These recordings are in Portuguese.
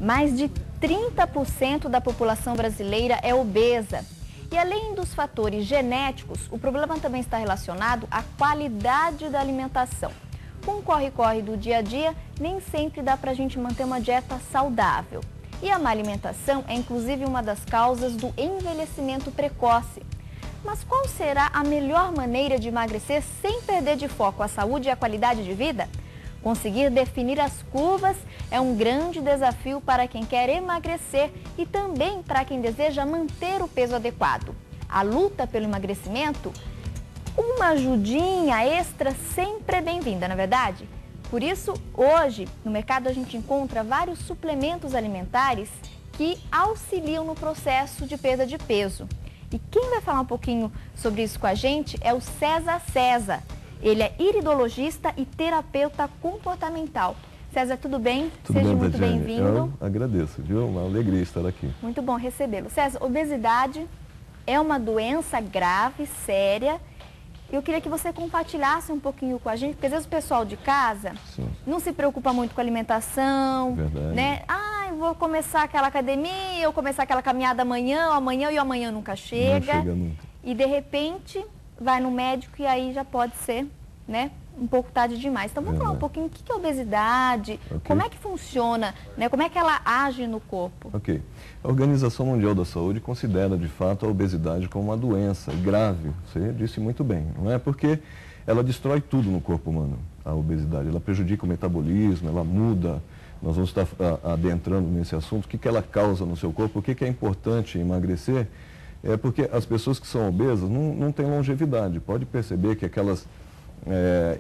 Mais de 30% da população brasileira é obesa. E além dos fatores genéticos, o problema também está relacionado à qualidade da alimentação. Com o corre-corre do dia a dia, nem sempre dá para a gente manter uma dieta saudável. E a má alimentação é inclusive uma das causas do envelhecimento precoce. Mas qual será a melhor maneira de emagrecer sem perder de foco a saúde e a qualidade de vida? Conseguir definir as curvas é um grande desafio para quem quer emagrecer e também para quem deseja manter o peso adequado. A luta pelo emagrecimento, uma ajudinha extra sempre é bem-vinda, não é verdade? Por isso, hoje, no mercado a gente encontra vários suplementos alimentares que auxiliam no processo de perda de peso. E quem vai falar um pouquinho sobre isso com a gente é o César. Ele é iridologista e terapeuta comportamental. César, tudo bem? Tudo Seja bem, muito bem-vindo. Eu agradeço, viu? Uma alegria estar aqui. Muito bom recebê-lo. César, obesidade é uma doença grave, séria. Eu queria que você compartilhasse um pouquinho com a gente, porque às vezes o pessoal de casa não se preocupa muito com a alimentação, né? Ah, eu vou começar aquela academia, eu vou começar aquela caminhada amanhã e o amanhã nunca chega. Não chega nunca. E de repente vai no médico e aí já pode ser, né, um pouco tarde demais. Então vamos falar um pouquinho o que é obesidade, como é que funciona, né, como é que ela age no corpo. Ok. A Organização Mundial da Saúde considera de fato a obesidade como uma doença grave, você disse muito bem, não é? Porque ela destrói tudo no corpo humano, a obesidade. Ela prejudica o metabolismo, ela muda, nós vamos estar adentrando nesse assunto, o que ela causa no seu corpo, o que é importante emagrecer. É porque as pessoas que são obesas não têm longevidade. Pode perceber que aquelas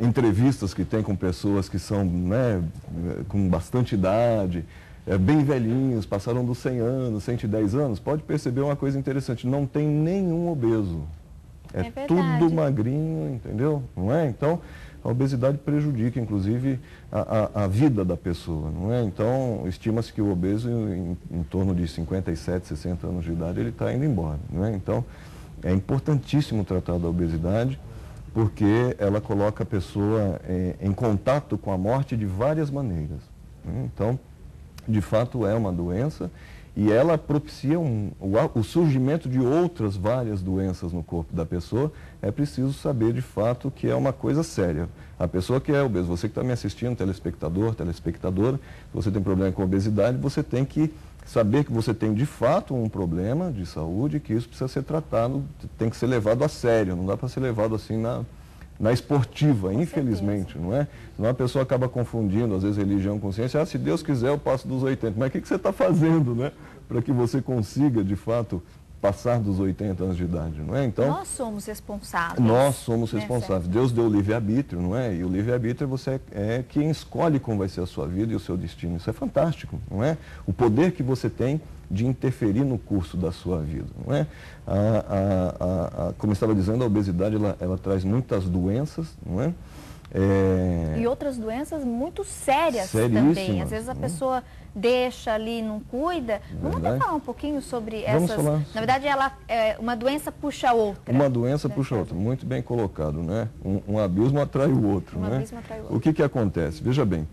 entrevistas que tem com pessoas que são, né, com bastante idade, bem velhinhos, passaram dos 100 anos, 110 anos, pode perceber uma coisa interessante, não tem nenhum obeso. É tudo magrinho, entendeu? Não é? Então, a obesidade prejudica, inclusive, a vida da pessoa, não é? Então, estima-se que o obeso, em torno de 57, 60 anos de idade, ele está indo embora, não é? Então, é importantíssimo tratar da obesidade, porque ela coloca a pessoa em contato com a morte de várias maneiras, né? Então, de fato, é uma doença e ela propicia o surgimento de outras várias doenças no corpo da pessoa. É preciso saber, de fato, que é uma coisa séria. A pessoa que é obesa, você que está me assistindo, telespectador, telespectadora, se você tem problema com obesidade, você tem que saber que você tem, de fato, um problema de saúde, que isso precisa ser tratado, tem que ser levado a sério, não dá para ser levado assim na esportiva, infelizmente, não é? Senão a pessoa acaba confundindo, às vezes, religião com ciência. Ah, se Deus quiser, eu passo dos 80. Mas o que você está fazendo, né? Para que você consiga, de fato, passar dos 80 anos de idade, não é? Então, nós somos responsáveis. Nós somos responsáveis. Deus deu o livre-arbítrio, não é? E o livre-arbítrio você é quem escolhe como vai ser a sua vida e o seu destino. Isso é fantástico, não é? O poder que você tem de interferir no curso da sua vida, não é? Como eu estava dizendo, a obesidade ela traz muitas doenças, não é? E outras doenças muito sérias também. Às vezes a pessoa deixa ali, não cuida. Vamos até falar um pouquinho sobre essas... Na verdade, uma doença puxa a outra. Uma doença puxa a outra, muito bem colocado, né? Um abismo atrai o outro, né? Abismo atrai o outro. O que acontece? Veja bem,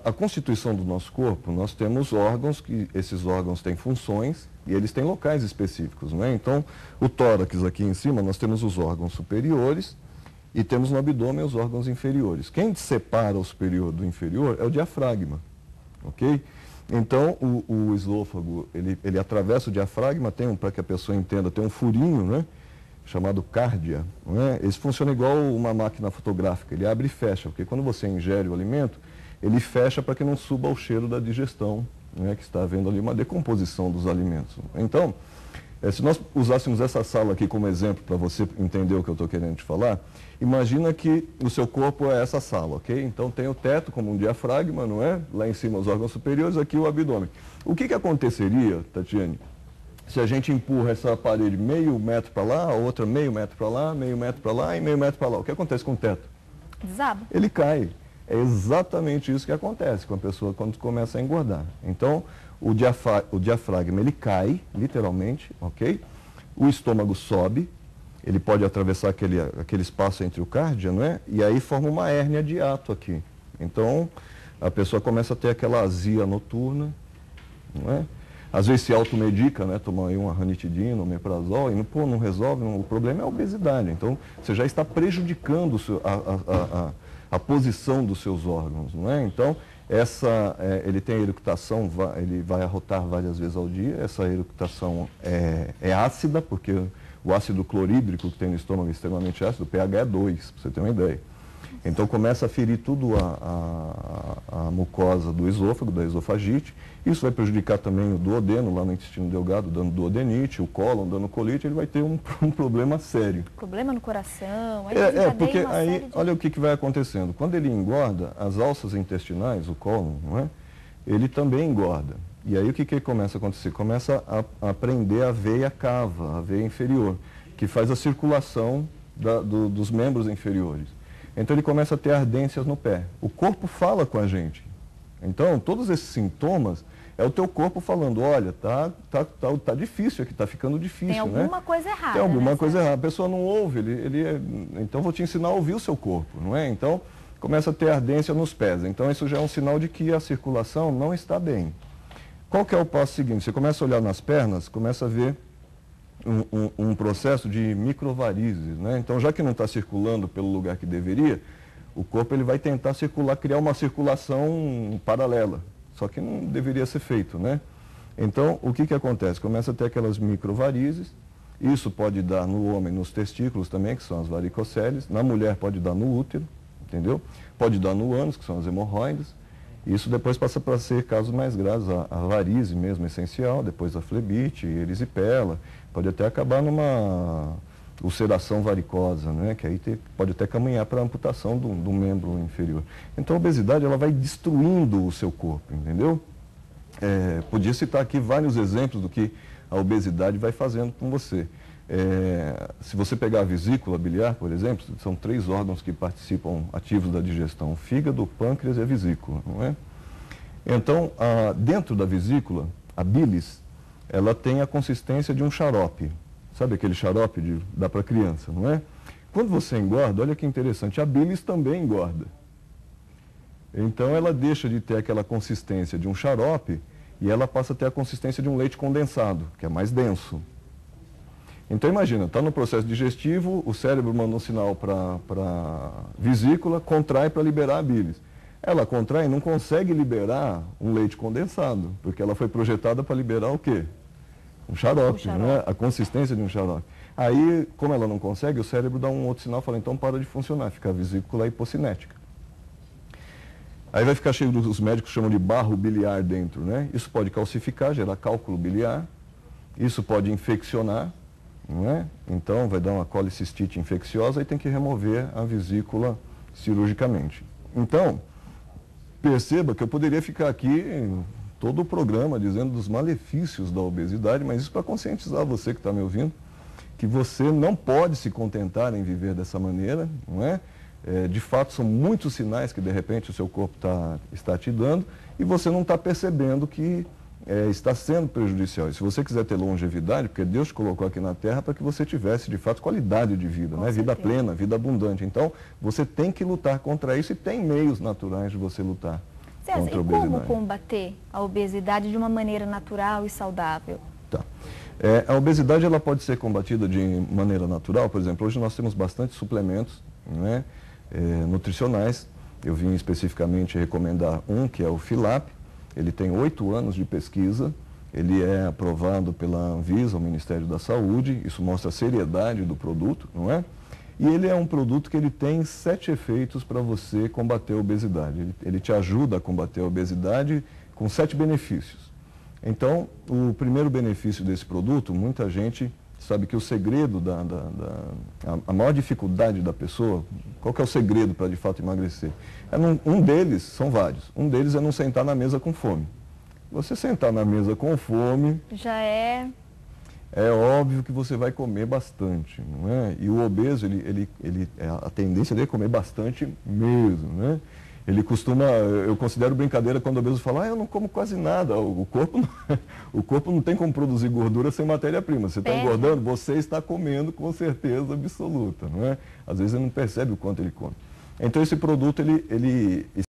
a constituição do nosso corpo, nós temos órgãos, que esses órgãos têm funções e eles têm locais específicos, não é? Então, o tórax aqui em cima, nós temos os órgãos superiores e temos no abdômen os órgãos inferiores. Quem separa o superior do inferior é o diafragma, ok? Então, o esôfago, ele atravessa o diafragma, para que a pessoa entenda, tem um furinho, né? Chamado cárdia, não é? Esse funciona igual uma máquina fotográfica, ele abre e fecha, porque quando você ingere o alimento, ele fecha para que não suba o cheiro da digestão, né? Que está havendo ali uma decomposição dos alimentos. Então, se nós usássemos essa sala aqui como exemplo para você entender o que eu estou querendo te falar, imagina que o seu corpo é essa sala, ok? Então tem o teto como um diafragma, não é? Lá em cima os órgãos superiores, aqui o abdômen. O que aconteceria, Tatiane, se a gente empurra essa parede meio metro para lá, a outra meio metro para lá, meio metro para lá e meio metro para lá? O que acontece com o teto? Desaba. Ele cai. É exatamente isso que acontece com a pessoa quando começa a engordar. Então, o diafragma ele cai, literalmente, ok? O estômago sobe, ele pode atravessar aquele espaço entre o cárdia, não é? E aí forma uma hérnia de hiato aqui. Então, a pessoa começa a ter aquela azia noturna, não é? Às vezes se automedica, né? Toma aí uma ranitidina, um omeprazol, e pô, não resolve, o problema é a obesidade. Então, você já está prejudicando a posição dos seus órgãos, não é? Então, ele tem eructação, ele vai arrotar várias vezes ao dia. Essa eructação é ácida, porque o ácido clorídrico que tem no estômago é extremamente ácido, o pH é 2, para você ter uma ideia. Então começa a ferir tudo a mucosa do esôfago, da esofagite. Isso vai prejudicar também o duodeno, lá no intestino delgado, dando duodenite, o cólon, dando colite, ele vai ter um problema sério. Problema no coração, aí porque aí, olha o que vai acontecendo. Quando ele engorda, as alças intestinais, o cólon, não é? Ele também engorda. E aí o que começa a acontecer? Começa a prender a veia cava, a veia inferior, que faz a circulação dos membros inferiores. Então ele começa a ter ardências no pé. O corpo fala com a gente. Então, todos esses sintomas é o teu corpo falando, olha, tá difícil aqui, tá ficando difícil, tem alguma coisa errada. Tem alguma coisa errada. A pessoa não ouve, então vou te ensinar a ouvir o seu corpo, não é? Então, começa a ter ardência nos pés. Então, isso já é um sinal de que a circulação não está bem. Qual que é o passo seguinte? Você começa a olhar nas pernas, começa a ver um processo de microvarizes, né? Então, já que não está circulando pelo lugar que deveria, o corpo ele vai tentar circular, criar uma circulação paralela, só que não deveria ser feito, né? Então, o que acontece? Começa a ter aquelas microvarizes, isso pode dar no homem, nos testículos também, que são as varicoceles, na mulher pode dar no útero, entendeu? Pode dar no ânus, que são as hemorroidas. Isso depois passa para ser casos mais graves, a varize mesmo essencial, depois a flebite, erisipela, pode até acabar numa ulceração varicosa, né? Que aí pode até caminhar para a amputação do membro inferior. Então a obesidade ela vai destruindo o seu corpo, entendeu? Podia citar aqui vários exemplos do que a obesidade vai fazendo com você. Se você pegar a vesícula biliar, por exemplo, são 3 órgãos que participam ativos da digestão, o fígado, o pâncreas e a vesícula, não é? Então, dentro da vesícula, a bilis, ela tem a consistência de um xarope. Sabe aquele xarope que dá para criança, não é? Quando você engorda, olha que interessante, a bilis também engorda. Então, ela deixa de ter aquela consistência de um xarope e ela passa a ter a consistência de um leite condensado, que é mais denso. Então imagina, está no processo digestivo, o cérebro manda um sinal para a vesícula, contrai para liberar a bilis. Ela contrai e não consegue liberar um leite condensado, porque ela foi projetada para liberar o quê? Um xarope, né? A consistência de um xarope. Aí, como ela não consegue, o cérebro dá um outro sinal, fala, então para de funcionar, fica a vesícula hipocinética. Aí vai ficar cheio os médicos chamam de barro biliar dentro, né? Isso pode calcificar, gerar cálculo biliar, isso pode infeccionar, não é? Então, vai dar uma colicistite infecciosa e tem que remover a vesícula cirurgicamente. Então, perceba que eu poderia ficar aqui em todo o programa dizendo dos malefícios da obesidade, mas isso para conscientizar você que está me ouvindo, que você não pode se contentar em viver dessa maneira, não é? De fato, são muitos sinais que, de repente, o seu corpo está te dando e você não está percebendo que está sendo prejudicial. E se você quiser ter longevidade, porque Deus te colocou aqui na Terra para que você tivesse, de fato, qualidade de vida, né? Vida plena, vida abundante. Então, você tem que lutar contra isso e tem meios naturais de você lutar contra a obesidade. E como combater a obesidade de uma maneira natural e saudável? Tá. A obesidade ela pode ser combatida de maneira natural. Por exemplo, hoje nós temos bastante suplementos, né, nutricionais. Eu vim especificamente recomendar um, que é o Filap. Ele tem 8 anos de pesquisa, ele é aprovado pela Anvisa, o Ministério da Saúde, isso mostra a seriedade do produto, não é? E ele é um produto que ele tem 7 efeitos para você combater a obesidade. Ele te ajuda a combater a obesidade com 7 benefícios. Então, o primeiro benefício desse produto, muita gente sabe que o segredo, a maior dificuldade da pessoa, qual que é o segredo para de fato emagrecer? Um deles, são vários, um deles é não sentar na mesa com fome. Você sentar na mesa com fome... Já é... É óbvio que você vai comer bastante, não é? E o obeso, a tendência dele é comer bastante mesmo, né? Ele costuma, eu considero brincadeira quando o obeso fala, eu não como quase nada, o corpo não tem como produzir gordura sem matéria-prima. Você está engordando, você está comendo com certeza absoluta, não é? Às vezes ele não percebe o quanto ele come. Então esse produto, ele